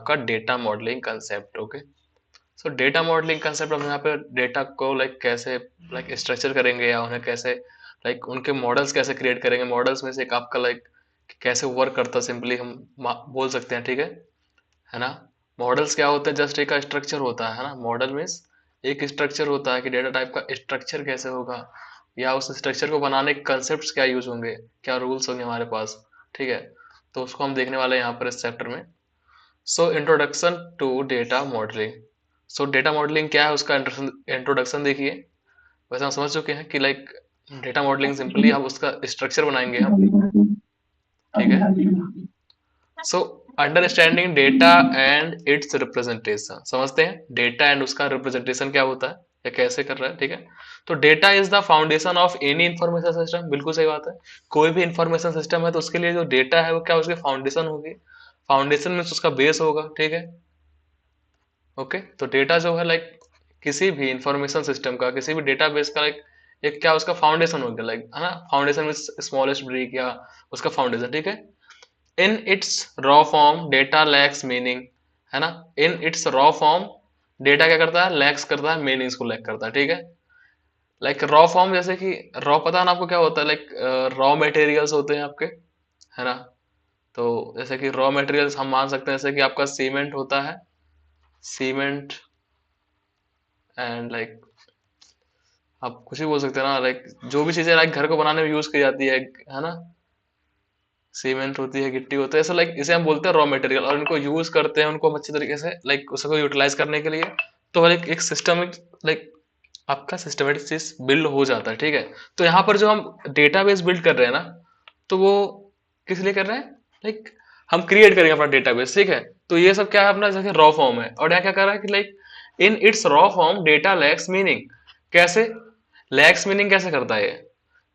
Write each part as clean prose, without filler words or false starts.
आपका data modelling concept. Okay, सो data modelling concept हम यहाँ पे डेटा को कैसे स्ट्रक्चर करेंगे, या उन्हें कैसे उनके मॉडल्स कैसे क्रिएट करेंगे। मॉडल्स में से एक आपका कैसे वर्क करता है, सिंपली हम बोल सकते हैं, ठीक है ना। मॉडल्स क्या होते हैं, जस्ट एक स्ट्रक्चर होता है ना। मॉडल मीन्स एक स्ट्रक्चर होता है कि डेटा टाइप का स्ट्रक्चर कैसे होगा, या उस स्ट्रक्चर को बनाने के कंसेप्ट क्या यूज होंगे, क्या रूल्स होंगे हमारे पास, ठीक है। तो उसको हम देखने वाले हैं यहाँ पर इस चैप्टर में। So introduction to data modelling. So data modelling क्या है, उसका इंट्रोडक्शन देखिए। वैसे हम समझ चुके हैं कि डेटा मॉडलिंग सिंपली हम उसका स्ट्रक्चर बनाएंगे हम, ठीक है। So understanding data and it's representation, समझते हैं डेटा एंड उसका रिप्रेजेंटेशन क्या होता है या कैसे कर रहा है, ठीक है। तो data is the foundation of any information system, बिल्कुल सही बात है। कोई भी इंफॉर्मेशन सिस्टम है तो उसके लिए जो डेटा है वो क्या, उसकी फाउंडेशन होगी। फाउंडेशन मीन्स उसका बेस होगा, ठीक है। ओके, तो डेटा जो है किसी भी इंफॉर्मेशन सिस्टम का, किसी भी डेटाबेस का एक क्या उसका फाउंडेशन हो गया, है ना। फाउंडेशन मीन्स स्मॉलेस्ट ब्रिक या उसका फाउंडेशन, ठीक है। In its raw form data lakhs meaning, है ना। In its raw form data क्या करता है, लैक्स करता है, मीनिंग्स को लैक करता है, ठीक है। रॉ फॉर्म जैसे कि रॉ, पता है ना आपको क्या होता है, रॉ मटेरियल्स होते हैं आपके, है ना। तो जैसे कि रॉ मटेरियल्स हम मान सकते हैं, जैसे कि आपका सीमेंट होता है, सीमेंट एंड आप कुछ भी बोल सकते हैं ना, जो भी चीजें घर को बनाने में यूज की जाती है ना। सीमेंट होती है, गिट्टी होता है, ऐसा इसे हम बोलते हैं रॉ मटेरियल, और इनको यूज करते हैं, उनको हम अच्छी तरीके से उसको यूटिलाइज करने के लिए। तो एक सिस्टमिक आपका सिस्टमेटिक चीज बिल्ड हो जाता है, ठीक है। तो यहाँ पर जो हम डेटाबेस बिल्ड कर रहे हैं ना, तो वो किस लिए कर रहे हैं, हम क्रिएट करेंगे अपना डेटाबेस, ठीक है। तो ये सब क्या है, अपना जैसे रॉ फॉर्म है, और यहाँ क्या कर रहा है कि in its raw form data lakhs meaning. कैसे लैक्स मीनिंग कैसे करता है ये,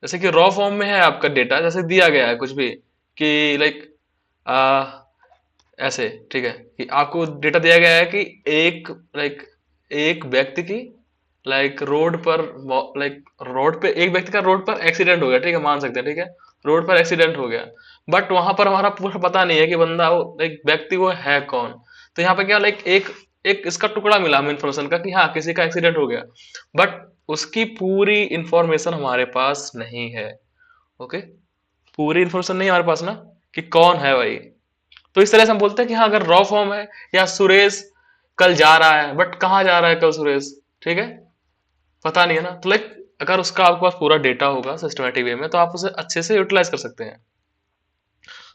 जैसे कि रॉ फॉर्म में है आपका डेटा, जैसे दिया गया है कुछ भी कि आ, ऐसे, ठीक है, कि आपको डेटा दिया गया है कि एक एक व्यक्ति की रोड पर, रोड पे एक व्यक्ति का रोड पर एक्सीडेंट हो गया, ठीक है, मान सकते हैं, ठीक है। रोड पर एक्सीडेंट हो गया, बट वहां पर हमारा पूरा पता नहीं है कि बंदा वो व्यक्ति वो है कौन। तो यहाँ पे क्या एक एक इसका टुकड़ा मिला हमें इन्फॉर्मेशन का कि हाँ किसी का एक्सीडेंट हो गया, बट उसकी पूरी इंफॉर्मेशन हमारे पास नहीं है। ओके, पूरी इंफॉर्मेशन नहीं है हमारे पास ना, कि कौन है भाई। तो इस तरह से हम बोलते हैं कि हाँ अगर रॉ फॉर्म है, या सुरेश कल जा रहा है, बट कहाँ जा रहा है कल सुरेश, ठीक है, पता नहीं है ना। तो अगर उसका आपके पास पूरा डेटा होगा सिस्टमेटिक वे में, तो आप उसे अच्छे से यूटिलाइज कर सकते हैं।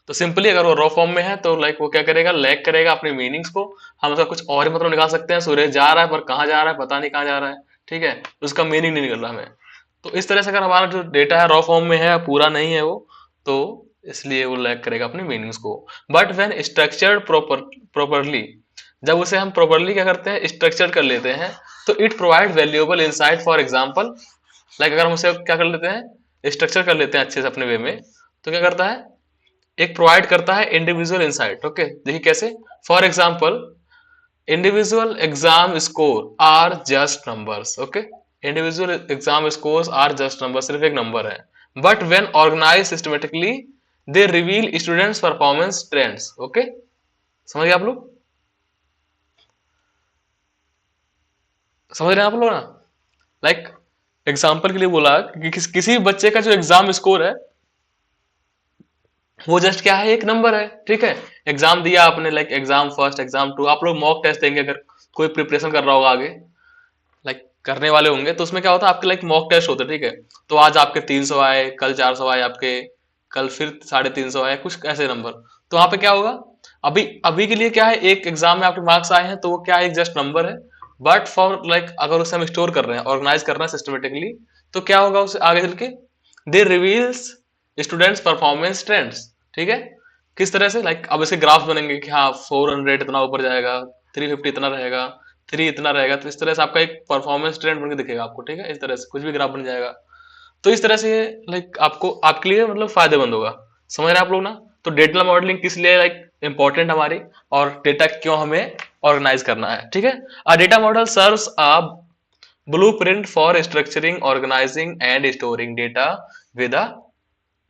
तो सिंपली अगर वो रॉ फॉर्म में है तो वो क्या करेगा, लैग करेगा अपनी मीनिंग्स को। हम उसका कुछ और ही मतलब निकाल सकते हैं, सूर्य जा रहा है पर कहाँ जा रहा है पता नहीं, कहाँ जा रहा है, ठीक है, उसका मीनिंग नहीं निकल रहा हमें। तो इस तरह से अगर हमारा जो डेटा है रॉ फॉर्म में है, पूरा नहीं है वो, तो इसलिए वो लैग करेगा अपनी मीनिंग्स को। बट व्हेन स्ट्रक्चर्ड प्रॉपरली, जब उसे हम प्रॉपरली क्या करते हैं, स्ट्रक्चर कर लेते हैं, तो it provide valuable insight. For example अगर हम उसे क्या कर लेते हैं, स्ट्रक्चर कर लेते हैं अच्छे से अपने वे में, तो क्या करता है, एक प्रोवाइड करता है इंडिविजुअल इंसाइट। ओके, देखिए कैसे। For example individual exam score are just numbers. Okay, individual exam scores are just number, सिर्फ एक नंबर है, but when organize systematically they reveal students performance trends. Okay, समझ गए आप लोग, समझ रहे हैं आप लोग ना। एग्जाम्पल के लिए बोला कि किसी बच्चे का जो एग्जाम स्कोर है वो जस्ट क्या है, एक नंबर है, ठीक है। एग्जाम दिया आपने, एग्जाम फर्स्ट एग्जाम टू, आप लोग मॉक टेस्ट देंगे अगर कोई प्रिपरेशन कर रहा होगा आगे, करने वाले होंगे, तो उसमें क्या होता है, आपके मॉक टेस्ट होते हैं, ठीक है। तो आज आपके 300 आए, कल 400 आए आपके, कल फिर 350 आए, कुछ ऐसे नंबर। तो वहां पे क्या होगा, अभी अभी के लिए क्या है, एक एग्जाम में आपके मार्क्स आए हैं तो वो क्या है, एक जस्ट नंबर है। बट फॉर अगर उसे हम स्टोर कर रहे हैं, ऑर्गेनाइज कर रहे हैं सिस्टमेटिकली, तो क्या होगा उसे आगे चल के, दे रिवील्स स्टूडेंट्स परफॉर्मेंस ट्रेंड्स, ठीक है। किस तरह से, अब इसके ग्राफ बनेंगे कि हाँ 400 इतना ऊपर जाएगा, 350 इतना रहेगा, 3 इतना रहेगा, तो इस तरह से आपका एक परफॉर्मेंस ट्रेंड बन के दिखेगा आपको, ठीक है। इस तरह से कुछ भी ग्राफ बन जाएगा, तो इस तरह से आपको आपके लिए मतलब फायदेमंद होगा। समझ रहे हैं आप लोग ना। तो डेटा मॉडलिंग किस लिए इंपॉर्टेंट हमारी, और डेटा क्यों हमें ऑर्गेनाइज करना है, ठीक है। A data model serves a blueprint for structuring, organizing and storing data with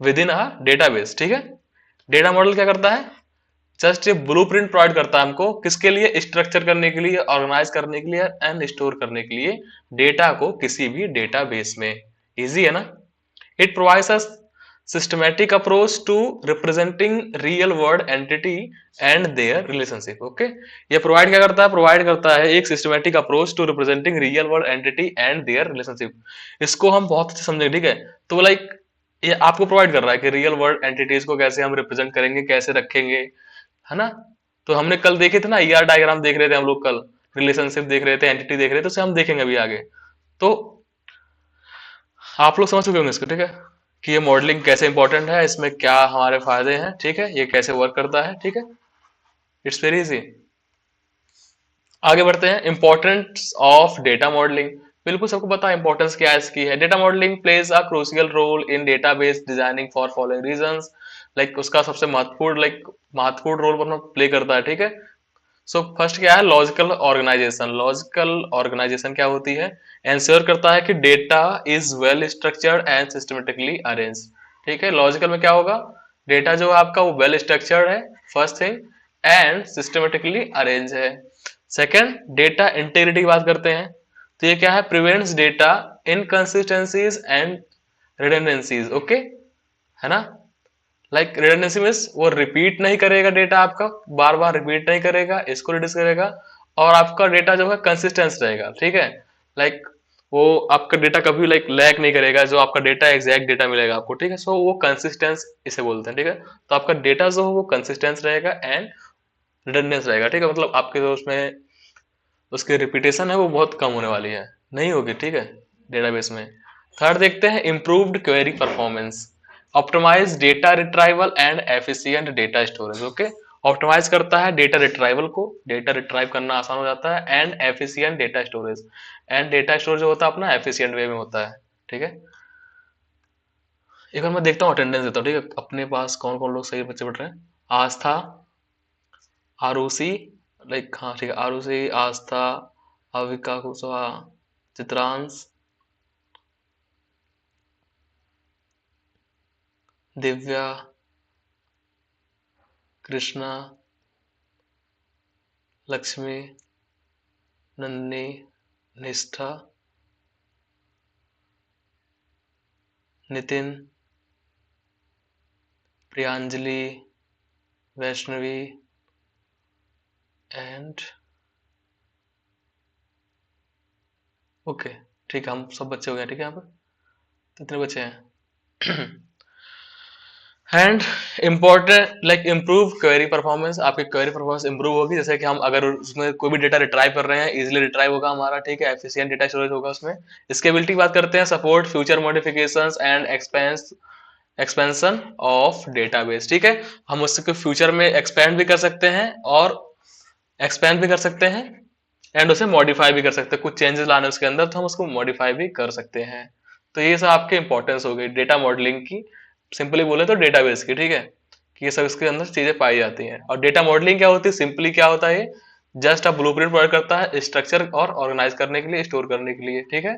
with in a database, ठीक है। डेटा मॉडल क्या करता है, जस्ट ये ब्लूप्रिंट प्रोवाइड करता है हमको, किसके लिए? स्ट्रक्चर करने के लिए, ऑर्गेनाइज करने के लिए एंड स्टोर करने के लिए डेटा को किसी भी डेटाबेस में। इजी है ना? It provides us systematic approach to representing real world entity and their relationship। Okay, ये प्रोवाइड क्या करता है? प्रोवाइड करता है एक systematic approach to representing real world entity and their relationship. इसको हम बहुत अच्छे समझेंगे, ठीक है? तो लाइक ये आपको प्रोवाइड कर रहा है कि रियल वर्ल्ड एंटिटीज को कैसे हम रिप्रेजेंट करेंगे, कैसे रखेंगे, है ना? तो हमने कल देखे थे ना, ईआर डायग्राम देख रहे थे हम लोग कल, रिलेशनशिप देख रहे थे, एंटिटी देख रहे थे, तो उसे हम देखेंगे अभी आगे। तो आप लोग समझ चुके होंगे इसको, ठीक है, कि ये मॉडलिंग कैसे इंपॉर्टेंट है, इसमें क्या हमारे फायदे हैं, ठीक है, ये कैसे वर्क करता है, ठीक है। It's very easy. आगे बढ़ते हैं, इंपॉर्टेंस ऑफ डेटा मॉडलिंग। बिल्कुल सबको पता है इंपॉर्टेंस क्या है इसकी है। Data modelling plays a crucial role in database designing for following reasons. Like उसका सबसे महत्वपूर्ण रोल प्ले करता है, ठीक है। सो फर्स्ट क्या है? Logical organisation. लॉजिकल ऑर्गेनाइजेशन क्या होती है? एंश्योर करता है कि data is well structured and systematically arrange. ठीक है, लॉजिकल में क्या होगा? डेटा जो है आपका वो वेल स्ट्रक्चर्ड है, first thing, and systematically arrange है। सेकंड, डेटा इंटीग्रिटी की बात करते हैं, तो ये क्या है? Prevents data inconsistencies and redundancies. Okay, है ना? लाइक रिडंडेंसी मीन्स वो रिपीट नहीं करेगा, डेटा आपका बार बार रिपीट नहीं करेगा, इसको रिड्यूस करेगा, और आपका डेटा जो है कंसिस्टेंस रहेगा, ठीक है। लाइक वो आपका डेटा कभी लाइक लैग नहीं करेगा, जो आपका डेटा एग्जैक्ट डेटा मिलेगा आपको, ठीक है। सो वो कंसिस्टेंस इसे बोलते हैं, ठीक है। तो आपका डेटा जो है वो कंसिस्टेंस रहेगा एंड रिडंडेंस रहेगा, ठीक है। मतलब आपके जो उसमें उसकी रिपीटेशन है वो बहुत कम होने वाली है, नहीं होगी, ठीक है, डेटाबेस में। थर्ड देखते हैं, improved query performance. Optimize data retrieval and efficient data storage. Okay, optimize करता है डेटा रिट्राइवल को, डेटा रिट्राइव करना आसान हो जाता है, and efficient data storage, and data storage जो होता है अपना एफिशिएंट वे में होता है, ठीक है। एक बार मैं देखता हूँ, अटेंडेंस देता हूँ, ठीक है, अपने पास कौन कौन लोग सही बच्चे पढ़ रहे हैं। आस्था, आरुषि, लाइक हाँ ठीक है, आरुषि, आस्था, अविका कुशवाहा, चित्रांश, दिव्या, कृष्णा, लक्ष्मी, नन्नी, निष्ठा, नितिन, प्रियांजलि, वैष्णवी एंड ओके, ठीक है, हम सब बच्चे हो गए, ठीक है। यहाँ पर कितने बच्चे हैं? And important like improve query performance. आपकी क्वेरी परफॉर्मेंस इंप्रूव होगी, जैसे कि हम अगर उसमें कोई भी डेटा रिट्राइव कर रहे हैं, इजीली रिट्राइव होगा हमारा, ठीक है, एफिशिएंट डेटा स्टोरेज होगा उसमें। स्केलेबिलिटी की बात करते हैं, support future modifications and expansion of database, ठीक है। हम उसके फ्यूचर में एक्सपेंड भी कर सकते हैं और एक्सपेंड भी कर सकते हैं, एंड उसे मॉडिफाई भी कर सकते हैं, कुछ चेंजेस लाने उसके अंदर तो हम उसको मॉडिफाई भी कर सकते हैं। तो ये सब आपके इंपॉर्टेंस हो गई डेटा मॉडलिंग की, सिंपली बोले तो डेटाबेस की, ठीक है, कि ये सब इसके अंदर चीजें पाई जाती हैं। और डेटा मॉडलिंग क्या होती है? सिंपली क्या होता है? ये जस्ट अ ब्लूप्रिंट प्रोवाइड करता है स्ट्रक्चर और ऑर्गेनाइज करने के लिए, स्टोर करने के लिए, ठीक है।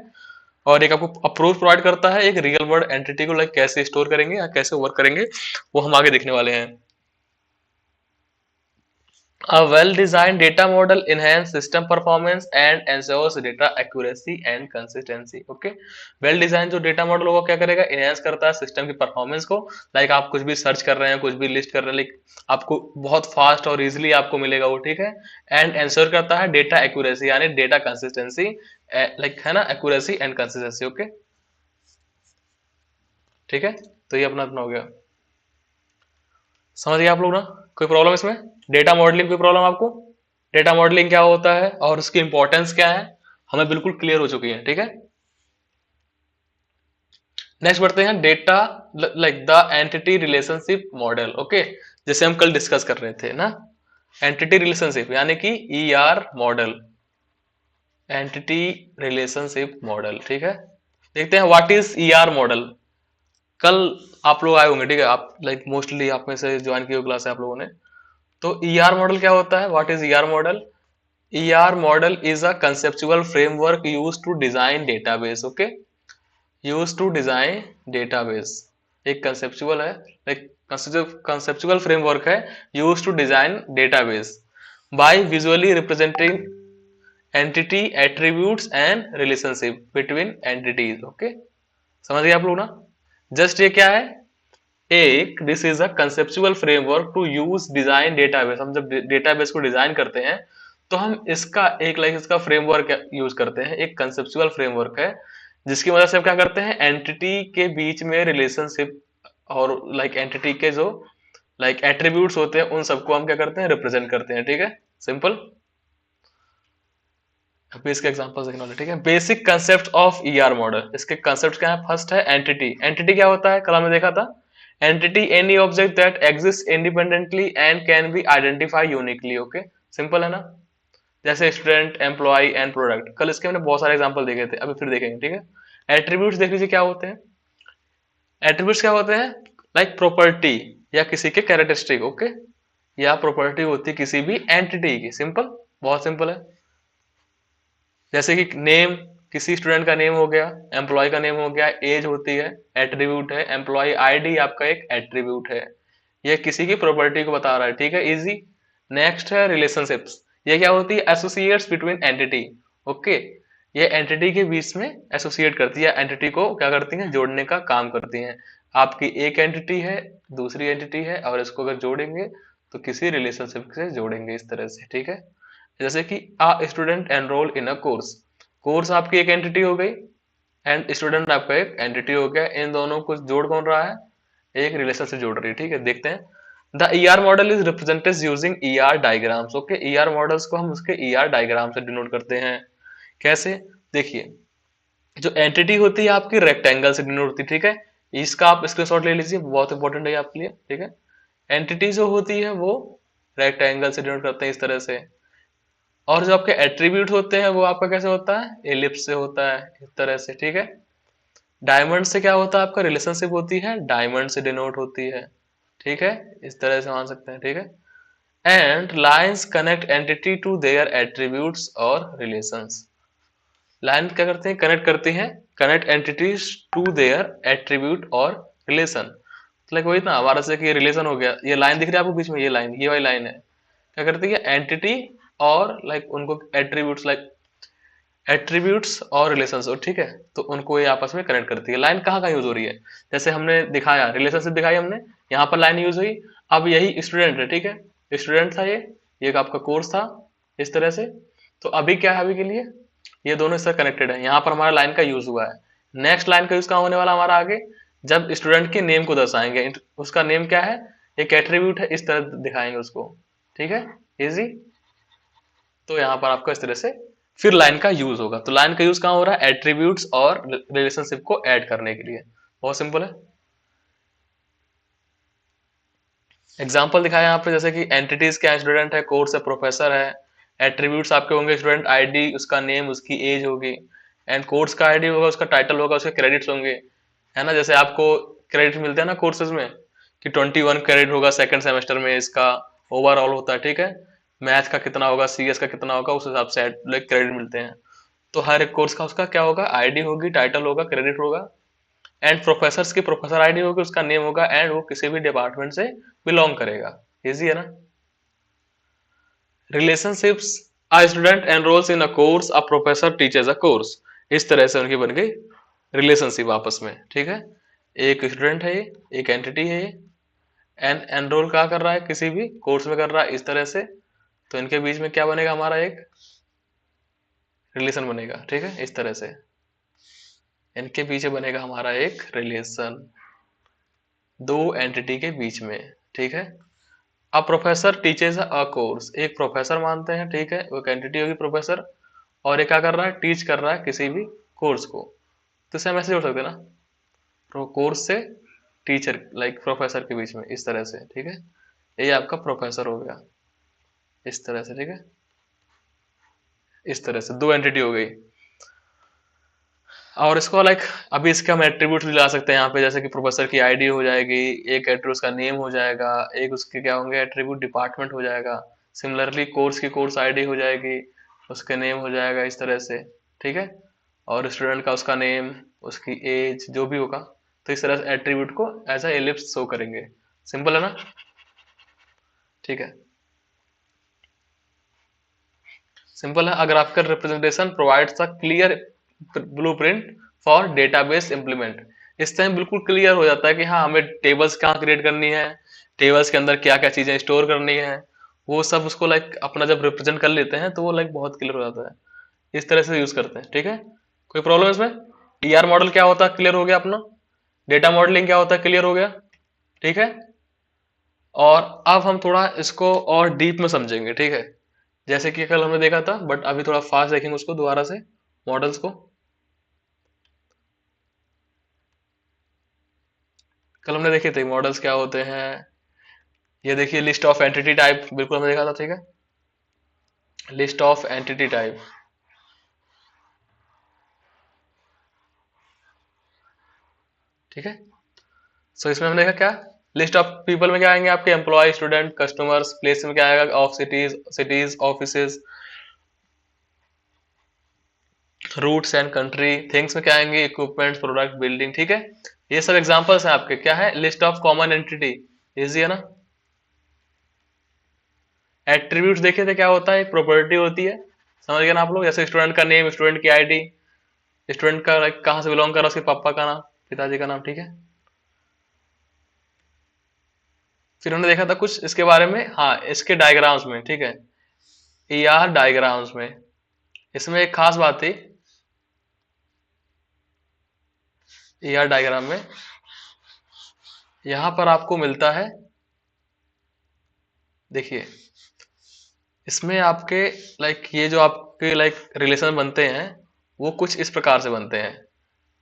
और एक आपको अप्रोच प्रोवाइड करता है एक रियल वर्ल्ड एंटिटी को लाइक कैसे स्टोर करेंगे या कैसे वर्क करेंगे, वो हम आगे देखने वाले हैं। A well-designed data model enhances system performance and ensures data accuracy and consistency। Okay, well-designed जो data model होगा क्या करेगा? enhance करता है सिस्टम की परफॉर्मेंस को। लाइक आप कुछ भी सर्च कर रहे हैं, कुछ भी लिस्ट कर रहे हैं, लाइक आपको बहुत फास्ट और इजीली आपको मिलेगा वो, ठीक है। एंड एंश्योर करता है डेटा एक्यूरेसी यानी डेटा कंसिस्टेंसी, लाइक है ना, एक्यूरेसी एंड कंसिस्टेंसी। ओके, ठीक है, तो ये अपना अपना हो गया, समझ गए आप लोग ना? कोई प्रॉब्लम इसमें? डेटा मॉडलिंग कोई प्रॉब्लम आपको? डेटा मॉडलिंग क्या होता है और उसकी इंपॉर्टेंस क्या है, हमें बिल्कुल क्लियर हो चुकी है, ठीक है। नेक्स्ट बढ़ते हैं, data like the entity relationship model. Okay, जैसे हम कल डिस्कस कर रहे थे ना, एंटिटी रिलेशनशिप यानी कि ER model, entity relationship model, ठीक है। देखते हैं व्हाट इज ईआर मॉडल। कल आप लोग आए होंगे, ठीक है, आप लाइक मोस्टली आप में से ज्वाइन की क्लास है आप लोगों ने। तो ईआर मॉडल क्या होता है? What is ER model? ER model is a conceptual framework used to design database। Okay, used to design database एक conceptual है, like कंसेप्चुअल फ्रेमवर्क है use to design database by visually representing entity attributes and relationship between entities. Okay, समझ गए आप लोग ना? Just ये क्या है, एक this is a conceptual framework to use design database. हम जब डेटाबेस को डिजाइन करते हैं तो हम इसका एक इसका फ्रेमवर्क यूज करते हैं, एक कंसेप्चुअल फ्रेमवर्क है जिसकी मदद से हम क्या करते हैं, एंटिटी के बीच में रिलेशनशिप और एंटिटी के जो एट्रीब्यूट्स होते हैं उन सबको हम क्या करते हैं, रिप्रेजेंट करते हैं। ठीक है, सिंपल। अभी इसके एग्जांपल्स देखने वाले। ठीक है, basic concept of ER model. इसके कंसेप्ट क्या है? फर्स्ट है एंटिटी। एंटिटी क्या होता है? कल हमने देखा था, entity any object that exist independently and can be identify uniquely. Okay, simple है ना? जैसे स्टूडेंट, एम्प्लॉय एंड प्रोडक्ट। कल इसके हमने बहुत सारे एग्जांपल देखे थे, अभी फिर देखेंगे। ठीक है, एट्रीब्यूट्स देख लीजिए क्या होते हैं। एट्रीब्यूट्स क्या होते हैं? प्रॉपर्टी या किसी के कैरेक्टरिस्टिक। ओके, या प्रॉपर्टी होती है किसी भी एंटिटी की। सिंपल, बहुत सिंपल है। जैसे कि नेम, किसी स्टूडेंट का नेम हो गया, एम्प्लॉय का नेम हो गया, एज होती है, एट्रीब्यूट है, एम्प्लॉय आईडी आपका एक एट्रीब्यूट है, ये किसी की प्रॉपर्टी को बता रहा है। ठीक है, इजी। नेक्स्ट है रिलेशनशिप्स। ये क्या होती है? Associates between entity. ओके, ये एंटिटी के बीच में एसोसिएट करती है, एंटिटी को क्या करती है, जोड़ने का काम करती हैं। आपकी एक एंटिटी है, दूसरी एंटिटी है, और इसको अगर जोड़ेंगे तो किसी रिलेशनशिप से जोड़ेंगे, इस तरह से। ठीक है, जैसे कि a student enrol in a course. Course आपकी एक एंटिटी हो गई एंड स्टूडेंट आपका एक एंटिटी हो गया। इन दोनों को जोड़ कौन रहा है? एक रिलेशन से जोड़ रही है। ठीक है, देखते हैं। The ER model is represented using ER diagrams. Okay, ER models को हम उसके ईआर डायग्राम से डिनोट करते हैं। कैसे? देखिए, जो एंटिटी होती है आपकी रेक्टेंगल से डिनोट होती है। ठीक है, इसका आप स्क्रीनशॉट ले लीजिए, बहुत इंपॉर्टेंट है आपके लिए। ठीक है, एंटिटी जो होती है वो रेक्टेंगल से डिनोट करते हैं इस तरह से। और जो आपके एट्रीब्यूट होते हैं वो आपका कैसे होता है? एलिप्स से होता है, इस तरह से। ठीक है, डायमंड से क्या होता है आपका? रिलेशनशिप होती है, डायमंड से डिनोट होती है। ठीक है, इस तरह से मान सकते हैं। ठीक है, and lines connect entity to their attributes और रिलेशंस। लाइन क्या करते हैं? कनेक्ट करती हैं, connect entities to their attribute और रिलेशन। वही ना हमारा से कि ये रिलेशन हो गया, ये लाइन दिख रही है आपको बीच में, ये लाइन, ये वाली लाइन है, क्या करती है? एंटिटी और उनको एट्रीब्यूट्स, एट्रीब्यूट्स और रिलेशंस। ठीक है, तो उनको ये आपस में कनेक्ट करती है। लाइन कहाँ कहाँ यूज हो रही है? जैसे हमने दिखाया, रिलेशनशिप दिखाई हमने, यहाँ पर लाइन यूज हुई। अब यही स्टूडेंट है। ठीक है, स्टूडेंट था ये एक आपका कोर्स था, इस तरह से। तो अभी क्या है? अभी के लिए ये दोनों इससे कनेक्टेड है, यहाँ पर हमारा लाइन का यूज हुआ है। नेक्स्ट लाइन का यूज कहाँ होने वाला हमारा आगे? जब स्टूडेंट के नेम को दर्शाएंगे, उसका नेम क्या है? एक एट्रीब्यूट है, इस तरह दिखाएंगे उसको। ठीक है, इजी। तो यहाँ पर आपको इस तरह से फिर लाइन का यूज होगा। तो लाइन का यूज कहाँ हो रहा है? एट्रीब्यूट्स और रिलेशनशिप को ऐड करने के लिए। बहुत सिंपल है। एग्जाम्पल दिखाया यहाँ पे, जैसे कि एंटिटीज क्या है? स्टूडेंट है, कोर्स है, प्रोफेसर है। एट्रीब्यूट्स आपके होंगे स्टूडेंट आईडी, उसका नेम, उसकी एज होगी। एंड कोर्स का आईडी होगा, उसका टाइटल होगा, उसके क्रेडिट्स होंगे, है ना? जैसे आपको क्रेडिट मिलते हैं ना कोर्सेज में, कि 21 क्रेडिट होगा सेकंड सेमेस्टर में, इसका ओवरऑल होता है। ठीक है, मैथ का कितना होगा, सीएस का कितना होगा, उस हिसाब से क्रेडिट मिलते हैं। तो हर एक कोर्स का उसका क्या होगा? आईडी होगी, टाइटल होगा, क्रेडिट होगा। एंड प्रोफेसर की प्रोफेसर आईडी होगी, उसका नेम होगा, एंड वो किसी भी डिपार्टमेंट से बिलोंग करेगा। इजी है ना? Relationships, a student enrols in a course, a professor teachers a course. इस तरह से उनकी बन गई रिलेशनशिप आपस में। ठीक है, एक स्टूडेंट है ये, एक एंटिटी है ये, एंड एनरोल क्या कर रहा है? किसी भी कोर्स में कर रहा है, इस तरह से। तो इनके बीच में क्या बनेगा? हमारा एक रिलेशन बनेगा। ठीक है, इस तरह से इनके पीछे बनेगा हमारा एक रिलेशन, दो एंटिटी के बीच में। ठीक है, अब प्रोफेसर टीचेस अ कोर्स, एक प्रोफेसर मानते हैं। ठीक है, वो एक एंटिटी होगी प्रोफेसर, और ये क्या कर रहा है? टीच कर रहा है किसी भी कोर्स को। तो इसे हम ऐसे जोड़ सकते हैं ना, कोर्स से टीचर, प्रोफेसर के बीच में, इस तरह से। ठीक है, ये आपका प्रोफेसर हो गया, इस तरह से। ठीक है, इस तरह से दो एंटिटी हो गई। और इसको अभी इसके हम एट्रीब्यूट भी ला सकते हैं यहाँ पे, जैसे कि प्रोफेसर की आईडी हो जाएगी, एक एट्रीब्यूट उसका नेम हो जाएगा, एक उसके क्या होंगे एट्रीब्यूट, डिपार्टमेंट हो जाएगा। सिमिलरली कोर्स की कोर्स आईडी हो जाएगी, उसके नेम हो जाएगा, इस तरह से। ठीक है, और स्टूडेंट का उसका नेम, उसकी एज, जो भी होगा। तो इस तरह से एट्रीब्यूट को एज अ एलिप्स शो करेंगे। सिंपल है ना? ठीक है, सिंपल है। अगर आपका representation provides a clear blueprint for database implement, इस टाइम बिल्कुल क्लियर हो जाता है कि हाँ हमें टेबल्स कहाँ क्रिएट करनी है, टेबल्स के अंदर क्या क्या चीजें स्टोर करनी है, वो सब उसको लाइक अपना जब रिप्रेजेंट कर लेते हैं तो वो लाइक बहुत क्लियर हो जाता है। इस तरह से यूज करते हैं। ठीक है, कोई प्रॉब्लम इसमें? ईआर मॉडल क्या होता है क्लियर हो गया अपना, डेटा मॉडलिंग क्या होता है क्लियर हो गया। ठीक है, और अब हम थोड़ा इसको और डीप में समझेंगे। ठीक है, जैसे कि कल हमने देखा था, बट अभी थोड़ा फास्ट देखेंगे उसको दोबारा से, मॉडल्स को। कल हमने देखे थे मॉडल्स क्या होते हैं। ये देखिए लिस्ट ऑफ एंटिटी टाइप, बिल्कुल हमने देखा था। ठीक है, लिस्ट ऑफ एंटिटी टाइप। ठीक है, सो इसमें हमने देखा क्या, लिस्ट ऑफ पीपल में क्या आएंगे आपके, एम्प्लॉय, स्टूडेंट, कस्टमर्स। प्लेस में क्या आएगा, of cities, cities, offices, routes and country. Things में क्या आएंगे, इक्विपमेंट, प्रोडक्ट, बिल्डिंग। ठीक है, ये सब एग्जांपल्स हैं आपके, क्या है, list of common entity. Easy है ना? एट्रीब्यूट्स देखे थे क्या होता है, एक प्रॉपर्टी होती है, समझ गए ना आप लोग। जैसे स्टूडेंट का नेम, स्टूडेंट की आईडी, स्टूडेंट का like, कहाँ से बिलोंग कर रहा है, उसके पापा का नाम, पिताजी का नाम। ठीक है, फिर हमने देखा था कुछ इसके बारे में, हाँ इसके डायग्राम्स में। ठीक है, ईआर डायग्राम्स में, इसमें एक खास बात थी, ईआर डायग्राम में यहां पर आपको मिलता है, देखिए इसमें आपके लाइक ये जो आपके लाइक रिलेशन बनते हैं, वो कुछ इस प्रकार से बनते हैं,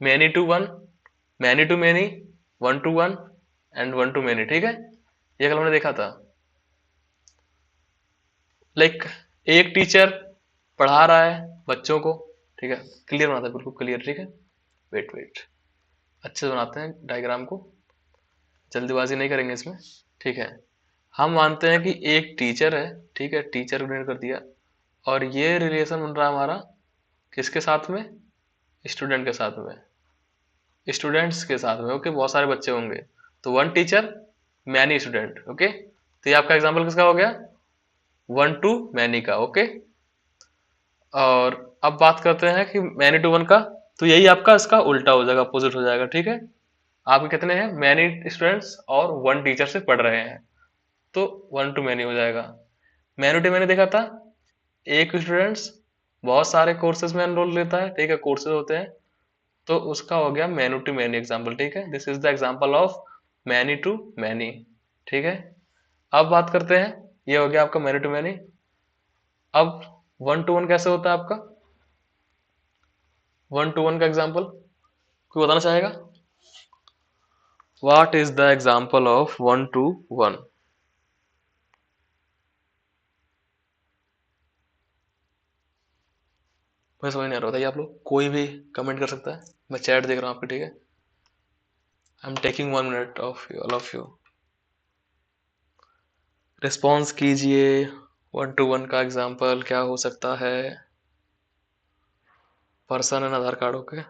many to one, many to many, one to one and one to many. ठीक है, ये कल हमने देखा था। लाइक एक टीचर पढ़ा रहा है बच्चों को। ठीक है, क्लियर बनाता है, बिल्कुल क्लियर। ठीक है, वेट वेट, अच्छे से बनाते हैं डायग्राम को, जल्दीबाजी नहीं करेंगे इसमें। ठीक है, हम मानते हैं कि एक टीचर है। ठीक है, टीचर ग्रेड कर दिया, और ये रिलेशन बन रहा है हमारा किसके साथ में, स्टूडेंट के साथ में, स्टूडेंट्स के साथ में। ओके, बहुत सारे बच्चे होंगे, तो one teacher many student. Okay, तो ये आपका एग्जांपल किसका हो गया, वन टू मैनी का। ओके, और अब बात करते हैं कि मैनी टू वन का, तो यही आपका इसका उल्टा हो जाएगा, अपोजिट हो जाएगा। ठीक है, आपके कितने हैं, मैनी स्टूडेंट्स और वन टीचर से पढ़ रहे हैं, तो वन टू मैनी हो जाएगा। मैनी टू मैनी देखा था, एक स्टूडेंट्स बहुत सारे कोर्सेज में एनरोल लेता है। ठीक है, कोर्सेज होते हैं, तो उसका हो गया मैनी टू मैनी एग्जाम्पल। ठीक है, this is the example of many to many. ठीक है, अब बात करते हैं, ये हो गया आपका मैनी टू मैनी। अब वन टू वन कैसे होता है आपका, वन टू वन का एग्जाम्पल कोई बताना चाहेगा, what is the example of one to one. मुझे समझ नहीं आ रहा, बताइए आप लोग, कोई भी कमेंट कर सकता है, मैं चैट देख रहा हूँ आपके। ठीक है, I am taking 1 minute of you, all of you, response कीजिए। वन टू वन का एग्जाम्पल क्या हो सकता है, person and Aadhaar card. Okay,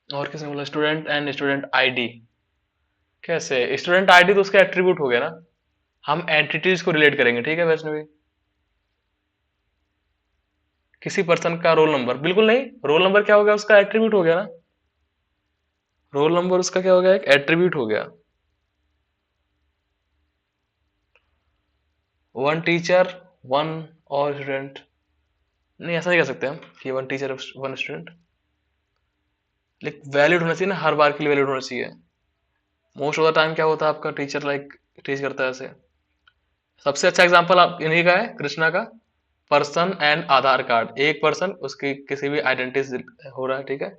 और किसने बोला, स्टूडेंट एंड स्टूडेंट आईडी। कैसे, स्टूडेंट आईडी तो उसका एट्रीब्यूट हो गया ना, हम एंटिटीज को रिलेट करेंगे। ठीक है वैष्णवी, किसी पर्सन का रोल नंबर, बिल्कुल नहीं, रोल नंबर क्या हो गया, उसका एट्रीब्यूट हो गया ना, रोल नंबर उसका क्या हो गया, एक एट्रीब्यूट हो गया। वन टीचर, वन और स्टूडेंट, नहीं ऐसा नहीं कह सकते हम कि वन टीचर वन स्टूडेंट, लेकिन वैलिड होना चाहिए ना, हर बार के लिए वैलिड होना चाहिए। मोस्ट ऑफ द टाइम क्या होता है आपका, टीचर लाइक टीच करता है ऐसे। सबसे अच्छा एग्जांपल आप इन्हीं का है, कृष्णा का, पर्सन एंड आधार कार्ड, एक पर्सन उसकी किसी भी आइडेंटिटी हो रहा है। ठीक है,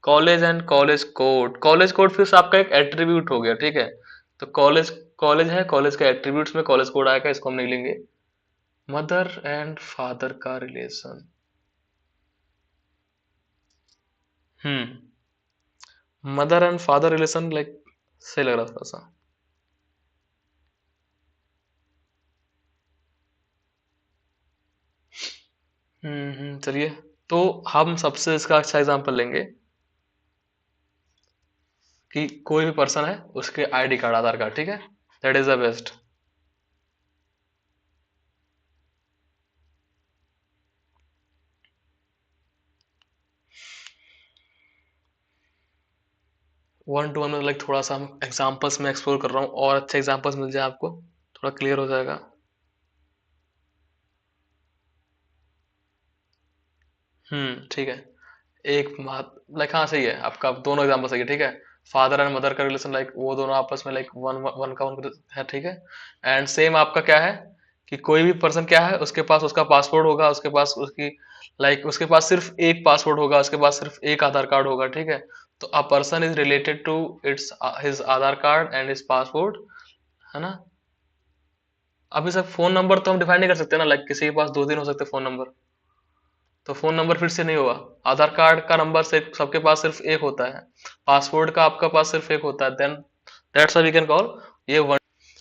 college and college code, college code फिर से आपका एक एट्रीब्यूट हो गया। ठीक है, तो कॉलेज, कॉलेज है, कॉलेज के एट्रीब्यूट्स में कॉलेज कोड आएगा, इसको हम नहीं लेंगे। मदर एंड फादर का relation, mother and father relation like सही लग रहा था थोड़ा सा। Mother and father relation, like, सही लग रहा था थोड़ा सा। Mother and father relation, like, सही लग रहा था थोड़ा सा। Mother and father relation, like, सही लग रहा था थोड़ा सा। Mother and father relation, like, सही लग रहा था थोड़ा सा। चलिए। तो हम सबसे इसका अच्छा एग्जांपल लेंगे कि कोई भी पर्सन है, उसके आईडी कार्ड, आधार कार्ड, ठीक है, that is the best. 1 to 1 में लाइक थोड़ा सा हम एग्जांपल्स में एक्सप्लोर कर रहा हूँ, और अच्छे एग्जांपल्स मिल जाए आपको, थोड़ा क्लियर हो जाएगा। ठीक है। एक बात लाइक, हाँ सही है आपका, दोनों एग्जांपल सही है, ठीक है। फादर एंड मदर का रिलेशन, लाइक वो दोनों आपस में लाइक वन वन का वन है, ठीक है। एंड सेम आपका क्या है कि कोई भी पर्सन क्या है, उसके पास उसका पासपोर्ट होगा, उसके पास उसकी लाइक उसके पास सिर्फ एक पासपोर्ट होगा, उसके पास सिर्फ एक आधार कार्ड होगा, ठीक है। तो a person is related to its his Aadhaar card and his passport, है ना। अभी सर फोन नंबर तो हम डिफाइन नहीं कर सकते ना, लाइक किसी के पास दो तीन हो सकते फोन नंबर, तो फोन नंबर फिर से नहीं होगा। आधार कार्ड का नंबर से सबके पास सिर्फ एक होता है, पासपोर्ट का आपका पास सिर्फ एक होता है, then that's why we can call ये वन,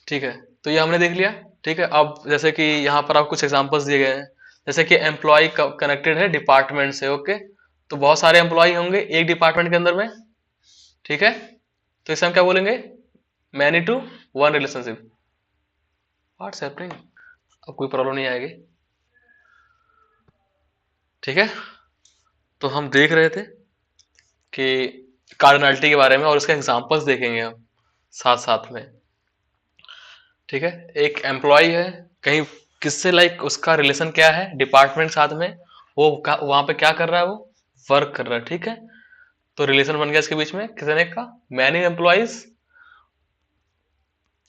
ठीक है। तो ये हमने देख लिया, ठीक है। अब जैसे कि यहाँ पर आप कुछ एग्जांपल्स दिए गए हैं, जैसे कि एम्प्लॉय कनेक्टेड है डिपार्टमेंट से, ओके। तो बहुत सारे एम्प्लॉय होंगे एक डिपार्टमेंट के अंदर में, ठीक है। तो इसे हम क्या बोलेंगे, many to one relationship. What's happening, अब कोई प्रॉब्लम नहीं आएगी, ठीक है। तो हम देख रहे थे कि कार्डिनलिटी के बारे में, और उसके एग्जांपल्स देखेंगे हम साथ साथ में, ठीक है। एक एम्प्लॉय है कहीं, किससे लाइक उसका रिलेशन क्या है, डिपार्टमेंट साथ में, वो वहां पे क्या कर रहा है, वो वर्क कर रहा है, ठीक है। तो रिलेशन बन गया इसके बीच में कितने का, many employees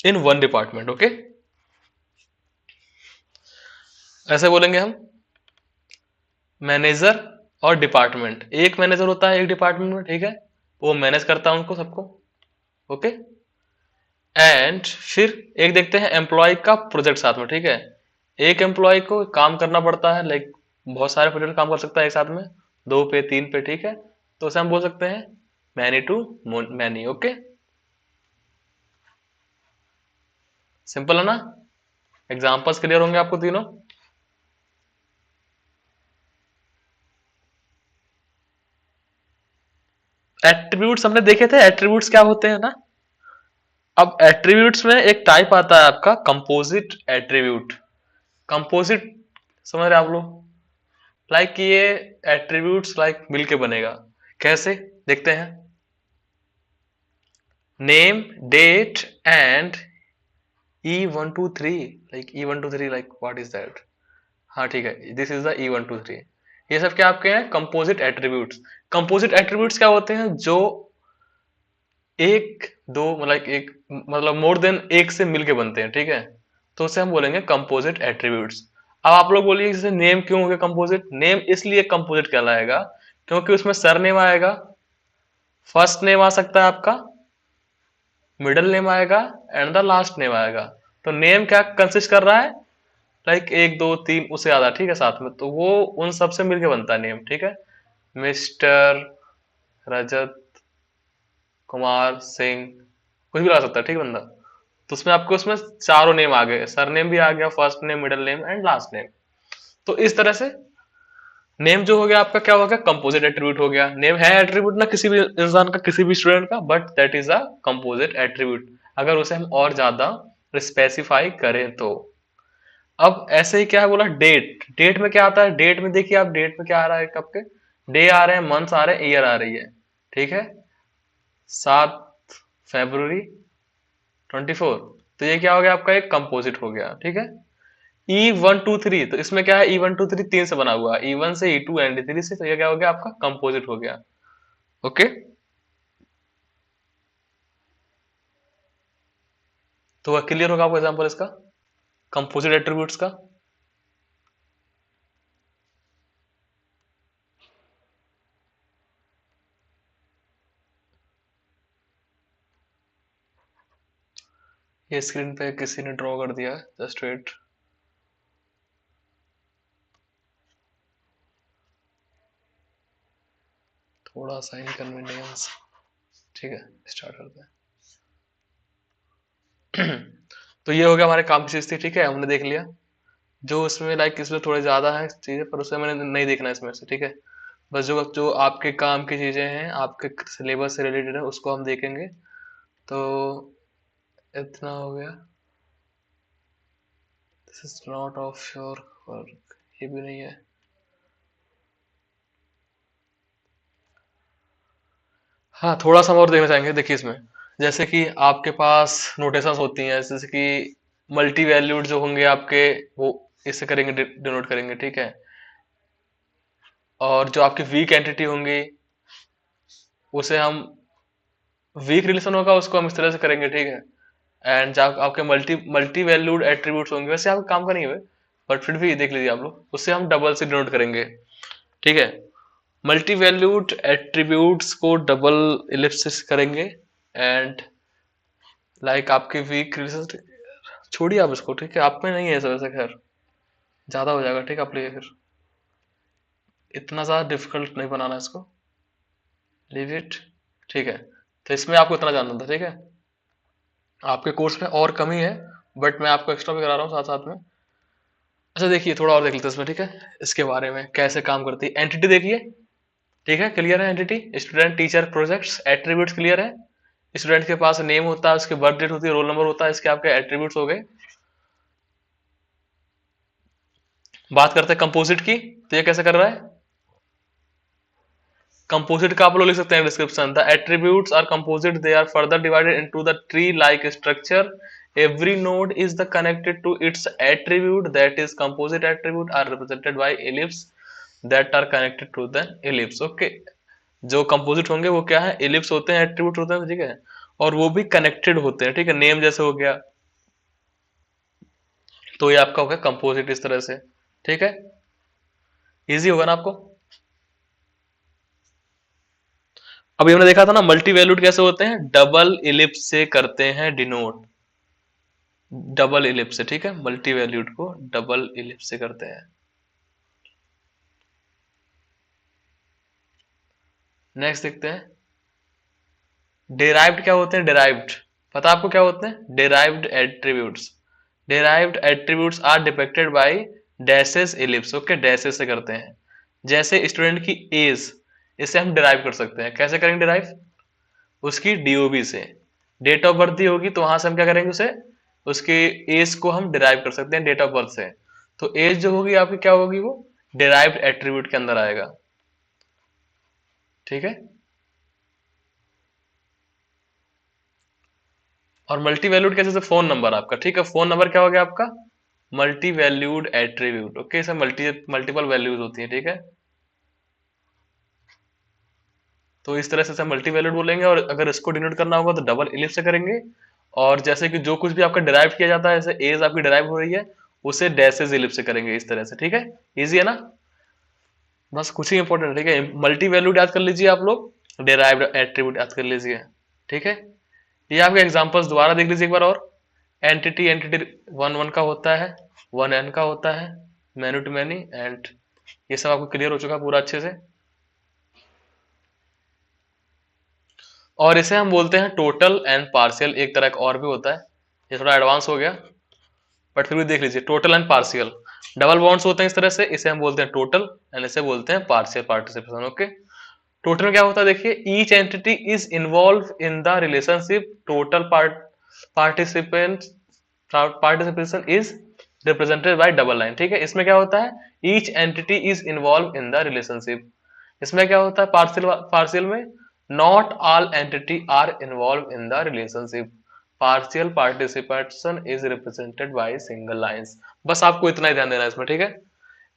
in one department, okay. ऐसे बोलेंगे हम, मैनेजर और डिपार्टमेंट, एक मैनेजर होता है एक डिपार्टमेंट में, ठीक है, वो मैनेज करता है उनको सबको, ओके। एंड फिर एक देखते हैं एम्प्लॉय का प्रोजेक्ट साथ में, ठीक है। एक एम्प्लॉय को काम करना पड़ता है, लाइक बहुत सारे प्रोजेक्ट काम कर सकता है एक साथ में, दो पे तीन पे, ठीक है। तो उसे हम बोल सकते हैं many to many, okay. Simple है ना, एग्जांपल्स क्लियर होंगे आपको तीनों। एट्रीब्यूट्स हमने देखे थे, एट्रीब्यूट्स क्या होते हैं ना। अब एट्रीब्यूट्स में एक टाइप आता है आपका कंपोजिट एट्रीब्यूट। कंपोजिट समझ रहे आप लोग, लाइक ये एट्रीब्यूट्स लाइक मिलके बनेगा, कैसे देखते हैं। Name, date and E123, like E123, like what is that, हाँ ठीक है, दिस इज द E123। ये सब क्या आपके हैं, कंपोजिट एट्रीब्यूट्स। कंपोजिट एट्रीब्यूट्स क्या होते हैं, जो एक दो मतलब एक मतलब मोर देन एक से मिलके बनते हैं, ठीक है। तो उसे हम बोलेंगे कंपोजिट एट्रीब्यूट्स। अब आप लोग बोलिए जैसे नेम क्यों हो गया कंपोजिट, नेम इसलिए कंपोजिट कहलाएगा क्योंकि उसमें सरनेम आएगा, फर्स्ट नेम आ सकता है आपका, मिडिल नेम आएगा एंड द लास्ट नेम आएगा। तो नेम क्या कंसिस्ट कर रहा है, लाइक एक दो तीन उससे ज्यादा, ठीक है, साथ में, तो वो उन सब से मिलके बनता है नेम, ठीक है। मिस्टर, रजत, कुमार, सिंह, कुछ भी ला सकता है, ठीक है बंदा। तो उसमें आपको उसमें चारों नेम आ गए, सरनेम भी आ गया, first name, middle name and last name. तो इस तरह से नेम जो हो गया आपका क्या हो गया, कंपोजिट एट्रीब्यूट हो गया। नेम है एट्रीब्यूट ना किसी भी इंसान का, किसी भी स्टूडेंट का, but that is a composite attribute अगर उसे हम और ज्यादा स्पेसिफाई करें तो। अब ऐसे ही क्या है बोला, डेट, डेट में क्या आता है, डेट में देखिए आप, डेट में क्या आ रहा है, कब के डे आ रहे हैं, मंथ्स आ रहे हैं, ईयर आ रही है, ठीक है। 7 फरवरी 24, तो ये क्या हो गया आपका, एक कंपोजिट हो गया, ठीक है। E123, तो इसमें क्या है, E123 तीन से बना हुआ है, E1 से, E2 एंड E3 से, तो ये क्या हो गया आपका कंपोजिट हो गया, ओके। तो वह क्लियर होगा आपको एग्जांपल इसका, कंपोजिट एट्रीब्यूट्स का। ये स्क्रीन पे किसी ने ड्रॉ कर दिया है, जस्ट वेट। थोड़ा सा इनकन्वीनियंस, ठीक है, स्टार्ट करते हैं। तो ये हो गया हमारे काम की चीज थी, ठीक है, हमने देख लिया। जो उसमें लाइक इसमें थोड़े ज्यादा है चीजें, पर उसे मैंने नहीं देखना है इसमें से, ठीक है। बस जो जो आपके काम की चीजें हैं, आपके सिलेबस से रिलेटेड है, उसको हम देखेंगे। तो इतना हो गया। This is not of your work, ये भी नहीं है। हाँ, थोड़ा सा हम और देखना चाहेंगे, देखिए इसमें जैसे कि आपके पास नोटेशंस होती हैं, जैसे कि मल्टी वैल्यूड जो होंगे आपके, वो इससे करेंगे, डिनोट करेंगे, ठीक है। और जो आपकी वीक एंटिटी होंगी, उसे हम, वीक रिलेशन होगा उसको हम इस तरह से करेंगे, ठीक है। एंड जब आपके मल्टी मल्टी वैल्यूड एट्रीब्यूट्स होंगे, वैसे आप काम का नहीं है, बट फिर भी देख लीजिए आप लोग, उससे हम डबल से डिनोट करेंगे, ठीक है। मल्टी वैल्यूड एट्रीब्यूट्स को डबल इलिप्सिस करेंगे। एंड लाइक आपके वीक रिलेशन, छोड़िए आप इसको, ठीक है, आप में नहीं है ऐसा, वैसे खैर ज्यादा हो जाएगा, ठीक है, आप लिए फिर, इतना ज्यादा डिफिकल्ट नहीं बनाना इसको, लीव इट, ठीक है। तो इसमें आपको इतना जानना था, ठीक है। आपके कोर्स में और कमी है, बट मैं आपको एक्स्ट्रा भी करा रहा हूँ साथ साथ में। अच्छा देखिए, थोड़ा और देख लेते हैं इसमें, ठीक है, इसके बारे में कैसे काम करती है एंटिटी, देखिए, ठीक है, क्लियर है entity, student teacher projects attributes clear है। स्टूडेंट के पास नेम होता है, उसकी बर्थ डेट होती है, रोल नंबर होता है, इसके आपके एट्रीब्यूट्स हो गए। बात करते हैं कंपोजिट की, तो ये कैसे कर रहा है, कंपोजिट का आप लोग लिख सकते हैं description, the attributes are composite, they are further divided into the tree like structure, every node is the connected to its attribute, that is composite attribute are represented by ellipse that are connected to the ellipse, okay। जो composite होंगे वो क्या है, ellipse होते हैं, attribute होते हैं, ठीक है, और वो भी कनेक्टेड होते हैं, ठीक है, नेम जैसे हो गया, तो ये आपका हो गया कंपोजिट इस तरह से, ठीक है। इजी होगा ना आपको। अभी हमने देखा था ना मल्टी वैल्यूड कैसे होते हैं, डबल इलिप्स से करते हैं डिनोट, डबल इलिप्स से, ठीक है, मल्टी वैल्यूड को डबल इलिप्स से करते हैं। नेक्स्ट देखते हैं, डेराइव्ड क्या होते हैं, डेराइव्ड पता आपको क्या होते हैं, derived attributes, derived attributes are depicted by dashes ellipse, okay, dashes से करते हैं। जैसे स्टूडेंट की एज, इसे हम डिराइव कर सकते हैं, कैसे करेंगे डिराइव, उसकी डीओबी से, डेट ऑफ बर्थ दी होगी तो वहां से हम क्या करेंगे, उसे, उसके एज को हम डिराइव कर सकते हैं डेट ऑफ बर्थ से। तो एज जो होगी आपकी क्या होगी, वो डिराइव्ड एट्रीब्यूट के अंदर आएगा, ठीक है। और मल्टी वैल्यूड कैसे, फोन नंबर आपका, ठीक है, फोन नंबर क्या हो गया आपका, मल्टी वैल्यूड एट्रीब्यूट, ओके, इसमें मल्टीपल वैल्यूज होती है, ठीक है। तो इस तरह से हम मल्टी वैल्यूड बोलेंगे, और अगर इसको डिनोट करना होगा तो डबल इलिप्स से करेंगे। और जैसे कि जो कुछ भी आपका डिराइव किया जाता है, जैसे एज आपकी डिराइव हो रही है, उसे डैशेज इलिप्स से करेंगे, इस तरह से, ठीक है। इजी है ना, बस कुछ ही इंपॉर्टेंट, ठीक है, मल्टी वैल्यूड याद कर लीजिए आप लोग, डिराइव्ड एट्रीब्यूट याद कर लीजिए, ठीक है। ये आपके एग्जांपल्स दोबारा देख लीजिए एक बार और, एंटिटी, एंटिटी वन वन का होता है, वन एन का होता है, मैनी टू मैनी, एंड ये सब आपको क्लियर हो चुका है पूरा अच्छे से। और इसे हम बोलते हैं टोटल एंड पार्शियल, एक तरह का और भी होता है, ये थोड़ा एडवांस हो गया, बट फिर भी देख लीजिए, total and partial, double bonds होते हैं इस तरह से, इसे हम बोलते हैं टोटल, एंड इसे बोलते हैं पार्शियल पार्टिसिपेशन, ओके। टोटल में क्या होता है, देखिए, each entity is involve in the relationship, total participant participation is represented by double line, ठीक है। इसमें क्या होता है, each entity is involve in the relationship, इसमें क्या होता है, पार्शियल पार्शियल में, not all entity are involve in the relationship, partial participation is represented by single lines. बस आपको इतना ही ध्यान देना है इसमें, ठीक है,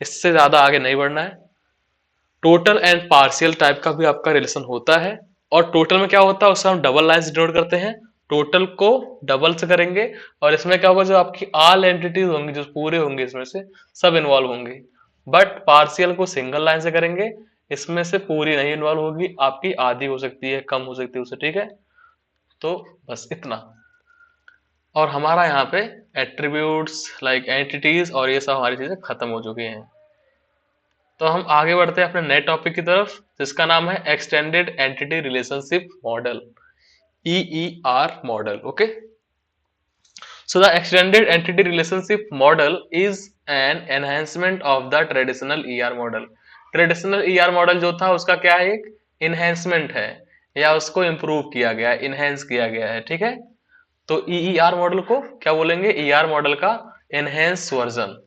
इससे ज्यादा आगे नहीं बढ़ना है। टोटल एंड पार्शियल टाइप का भी आपका रिलेशन होता है, और टोटल में क्या होता है, उससे हम डबल लाइंस डिनोट करते हैं, टोटल को डबल से करेंगे, और इसमें क्या होगा, जो आपकी ऑल एंटिटीज होंगी, जो पूरे होंगे इसमें से, सब इन्वॉल्व होंगे। बट पार्शियल को सिंगल लाइन से करेंगे, इसमें से पूरी नहीं इन्वॉल्व होगी, आपकी आधी हो सकती है, कम हो सकती है उससे, ठीक है। तो बस इतना, और हमारा यहाँ पे एट्रीब्यूट्स लाइक एंटिटीज और ये सब हमारी चीजें खत्म हो चुकी हैं। तो हम आगे बढ़ते हैं अपने नए टॉपिक की तरफ, जिसका नाम है extended entity relationship model, EER model, okay. So the extended entity relationship model is an enhancement of the traditional ER model. Traditional ER model जो था उसका क्या है, एक इनहेंसमेंट है या उसको इम्प्रूव किया गया है, इनहेंस किया गया है, ठीक है। तो EER मॉडल को क्या बोलेंगे, ER मॉडल का enhance version.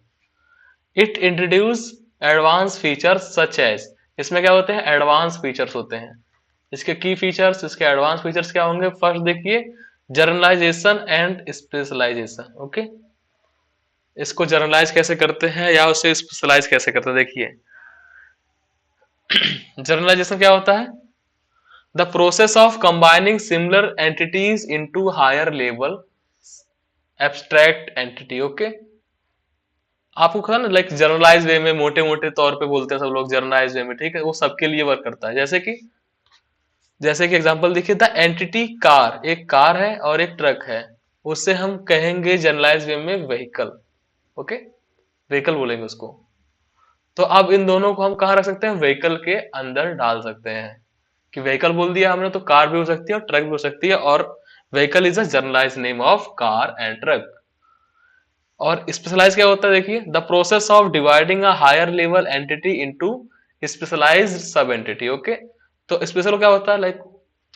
It introduce advance features such as, इसमें क्या होते हैं, एडवांस फीचर्स होते हैं। इसके की फीचर्स, इसके एडवांस फीचर्स क्या होंगे, फर्स्ट देखिए जर्नलाइजेशन एंड स्पेशलाइजेशन। ओके, इसको जर्नलाइज कैसे करते हैं या उसे स्पेशलाइज कैसे करते हैं, देखिए जर्नलाइजेशन क्या होता है, the process of combining similar entities into higher level abstract entity. Okay, आपको पता ना, लाइक जर्नलाइज वे में मोटे मोटे तौर पे बोलते हैं सब लोग जर्नलाइज वे में, ठीक है, वो सबके लिए वर्क करता है। जैसे कि एग्जांपल देखिए, द एंटिटी कार, एक कार है और एक ट्रक है, उससे हम कहेंगे जनरलाइज वे में व्हीकल। ओके, व्हीकल बोलेंगे उसको। तो अब इन दोनों को हम कहाँ रख सकते हैं, व्हीकल के अंदर डाल सकते हैं, कि व्हीकल बोल दिया हमने तो कार भी हो सकती है और ट्रक भी हो सकती है, और vehicle is a generalize name of car and truck. और स्पेशलाइज क्या होता है, देखिए the process of dividing a higher level entity into specialized sub entity. Okay, तो स्पेशल क्या होता है, लाइक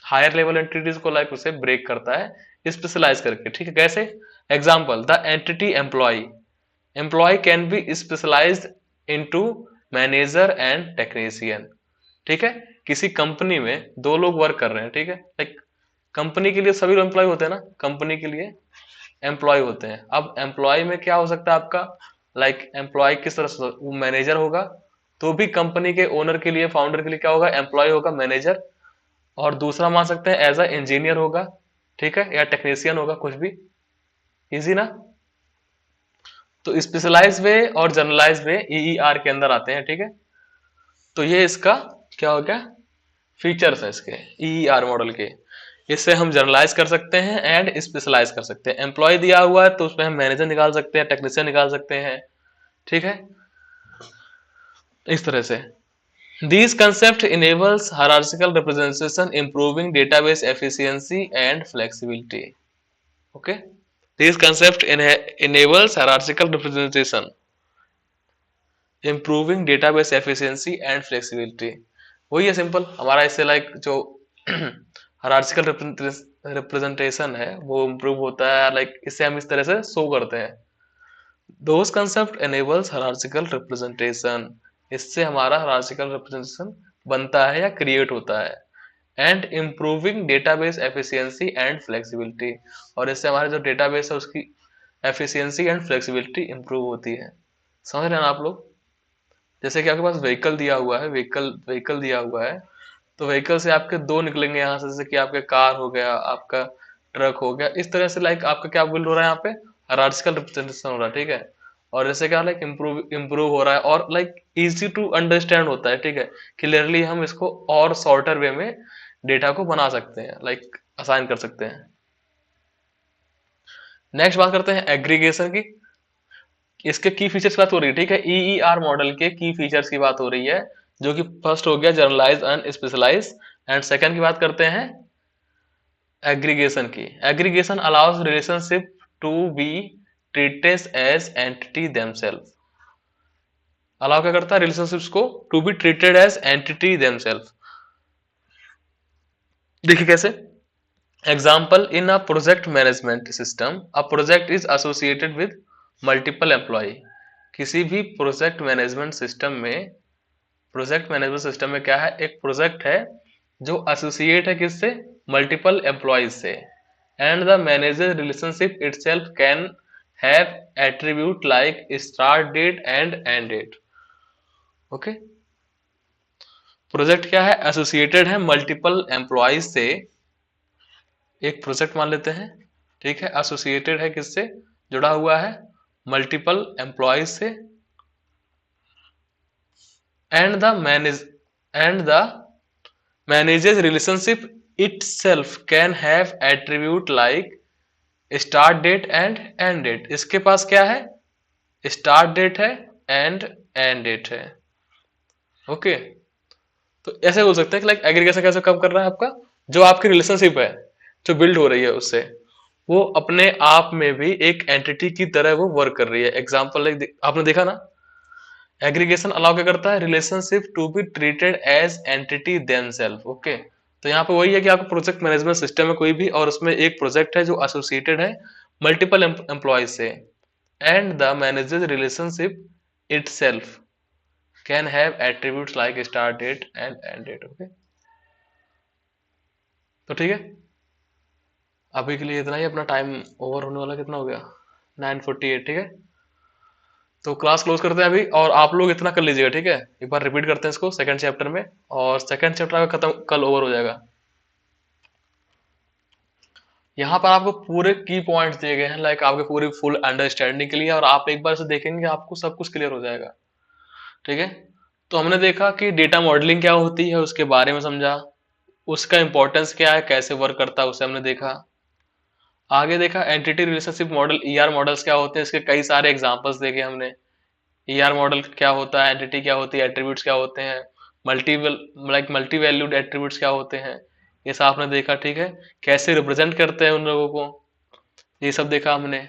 हायर लेवल एंटिटीज को लाइक उसे ब्रेक करता है स्पेशलाइज करके, ठीक है। कैसे, example the entity employ, employ can be specialized into manager and technician, ठीक है। किसी कंपनी में दो लोग वर्क कर रहे हैं, ठीक है, लाइक कंपनी के लिए सभी लोग एम्प्लॉय होते हैं ना, कंपनी के लिए एम्प्लॉय होते हैं। अब एम्प्लॉय में क्या हो सकता है आपका, लाइक एम्प्लॉय किस तरह से, वो मैनेजर होगा, तो भी कंपनी के ओनर के लिए, फाउंडर के लिए क्या होगा, एम्प्लॉय होगा, मैनेजर। और दूसरा मान सकते हैं एज अ इंजीनियर होगा, ठीक है, या टेक्नीशियन होगा, कुछ भी। इजी ना। तो स्पेशलाइज वे और जनरलाइज वे ईईआर के अंदर आते हैं, ठीक है। तो ये इसका क्या हो गया, फीचर्स है इसके ईईआर मॉडल के। इससे हम जनरलाइज कर सकते हैं एंड स्पेशलाइज कर सकते हैं। एम्प्लॉय दिया हुआ है तो उसमें हम मैनेजर निकाल सकते हैं, टेक्नीशियन निकाल सकते हैं, ठीक है, इस तरह से। These concept enables hierarchical representation, improving database efficiency and flexibility. Okay, these concept enables hierarchical representation, improving database efficiency and flexibility. वही है सिंपल हमारा, इससे लाइक जो hierarchical representation है वो improve होता है, लाइक इससे हम इस तरह से शो करते हैं। Those concept enables hierarchical representation, इससे हमारा hierarchical representation बनता है या क्रिएट होता है। And improving database efficiency and flexibility, और इससे हमारा जो डेटाबेस है उसकी एफिशिएंसी एंड फ्लेक्सिबिलिटी इंप्रूव होती है। समझ रहे हैं ना आप लोग। जैसे कि आपके पास व्हीकल दिया हुआ है, व्हीकल दिया हुआ है, तो व्हीकल से आपके दो निकलेंगे यहाँ से, जैसे कि आपके कार हो गया, आपका ट्रक हो गया, इस तरह से लाइक आपका क्या बिल्ड हो रहा है यहाँ पे, हायरार्चिकल रिप्रेजेंटेशन हो रहा है, ठीक है। और जैसे क्या लाइक इम्प्रूव हो रहा है और लाइक इजी टू अंडरस्टैंड होता है, ठीक है। क्लियरली हम इसको और शॉर्टर वे में डेटा को बना सकते हैं, लाइक असाइन कर सकते हैं। नेक्स्ट बात करते हैं एग्रीगेशन की। इसके की फीचर्स की बात हो रही है, ठीक है, ईईआर मॉडल के की फीचर्स की बात हो रही है, जो कि फर्स्ट हो गया generalize and specialize, and second की बात करते हैं एग्रीगेशन की। Aggregation allows relationship to be treated as entity themselves. Allow क्या करता है, रिलेशनशिप्स को to be treated as entity themselves. देखिए कैसे, example in a project management system, a project is associated with multiple employ. किसी भी project management system में क्या है, एक प्रोजेक्ट है जो एसोसिएट है किससे, मल्टीपल एम्प्लॉयज से। And the manager relationship itself can have attribute like start date and end date. Okay, project क्या है, एसोसिएटेड है मल्टीपल एम्प्लॉयज से, एक प्रोजेक्ट मान लेते हैं, ठीक है, एसोसिएटेड है किससे, जुड़ा हुआ है मल्टीपल एम्प्लॉयज से। And the managers relationship itself can have attribute like start date and end date। इसके पास क्या है, स्टार्ट डेट है एंड एंड डेट है। ओके, तो ऐसे बोल सकते हैं कि लाइक एग्रीगेशन कैसे काम कर रहा है आपका, जो आपकी रिलेशनशिप है जो बिल्ड हो रही है उससे, वो अपने आप में भी एक एंटिटी की तरह वो वर्क कर रही है। एग्जाम्पल लाइक आपने देखा ना, एग्रीगेशन अलाउ क्या करता है, relationship to be treated as entity themselves. Okay, तो यहाँ पे वही है कि आपको प्रोजेक्ट मैनेजमेंट सिस्टम है कोई भी, और उसमें एक प्रोजेक्ट है जो एसोसिएटेड है मल्टीपल एम्प्लॉयज से, and the manager relationship itself can have attributes like start date and end date. Okay, तो ठीक है, अभी के लिए इतना ही, अपना टाइम ओवर होने वाला, कितना हो गया, 9:48। ठीक है, तो क्लास क्लोज करते हैं अभी, और आप लोग इतना कर लीजिएगा, ठीक है, एक बार रिपीट करते हैं इसको सेकंड चैप्टर में, और सेकंड चैप्टर का खत्म कल ओवर हो जाएगा। यहाँ पर आपको पूरे की पॉइंट्स दिए गए हैं, लाइक आपके पूरी फुल अंडरस्टैंडिंग के लिए, और आप एक बार से देखेंगे आपको सब कुछ क्लियर हो जाएगा। ठीक है, तो हमने देखा कि डेटा मॉडलिंग क्या होती है, उसके बारे में समझा, उसका इंपॉर्टेंस क्या है, कैसे वर्क करता है, उसे हमने देखा। आगे देखा entity relationship model, ER models क्या होते हैं, इसके कई सारे एग्जांपल्स देखे हमने। ईआर मॉडल क्या होता है, एंटिटी क्या होती है, एट्रीब्यूट्स क्या होते हैं, मल्टी मल्टी वैल्यूड एट्रीब्यूट्स क्या होते हैं, ये सब आपने देखा। ठीक है, कैसे रिप्रेजेंट करते हैं उन लोगों को, ये सब देखा हमने।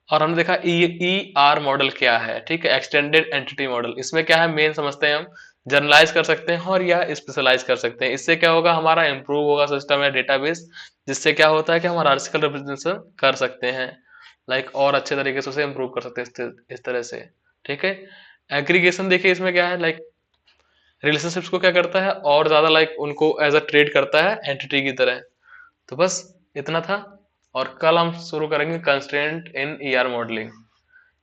और हमने देखा ई आर मॉडल क्या है, ठीक है, एक्सटेंडेड एंटिटी मॉडल। इसमें क्या है, मेन समझते हैं हम, जनरलाइज कर सकते हैं और या स्पेशलाइज कर सकते हैं। इससे क्या होगा, हमारा इंप्रूव होगा सिस्टम या डेटाबेस, जिससे क्या होता है कि हम आर्टिकल रिप्रेजेंटेशन कर सकते हैं, लाइक और अच्छे तरीके से उसे इंप्रूव कर सकते हैं इस तरह से। ठीक है, एग्रीगेशन देखिए इसमें क्या है, लाइक रिलेशनशिप्स को क्या करता है, और ज्यादा लाइक उनको एज अ ट्रेड करता है एंटिटी की तरह। तो बस इतना था, और कल हम शुरू करेंगे कंस्ट्रेंट इन ईआर मॉडलिंग।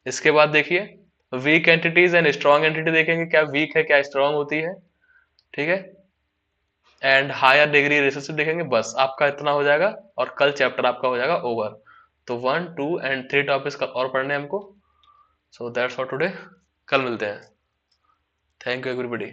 इसके बाद देखिए weak entities and strong entity देखेंगे, क्या वीक है क्या स्ट्रॉन्ग होती है। ठीक है, एंड हायर डिग्री रिलेशनशिप देखेंगे। बस आपका इतना हो जाएगा, और कल चैप्टर आपका हो जाएगा ओवर। तो 1, 2 एंड 3 टॉपिक्स और पढ़ने हैं हमको। सो दैट्स फॉर टुडे, कल मिलते हैं। Thank you everybody.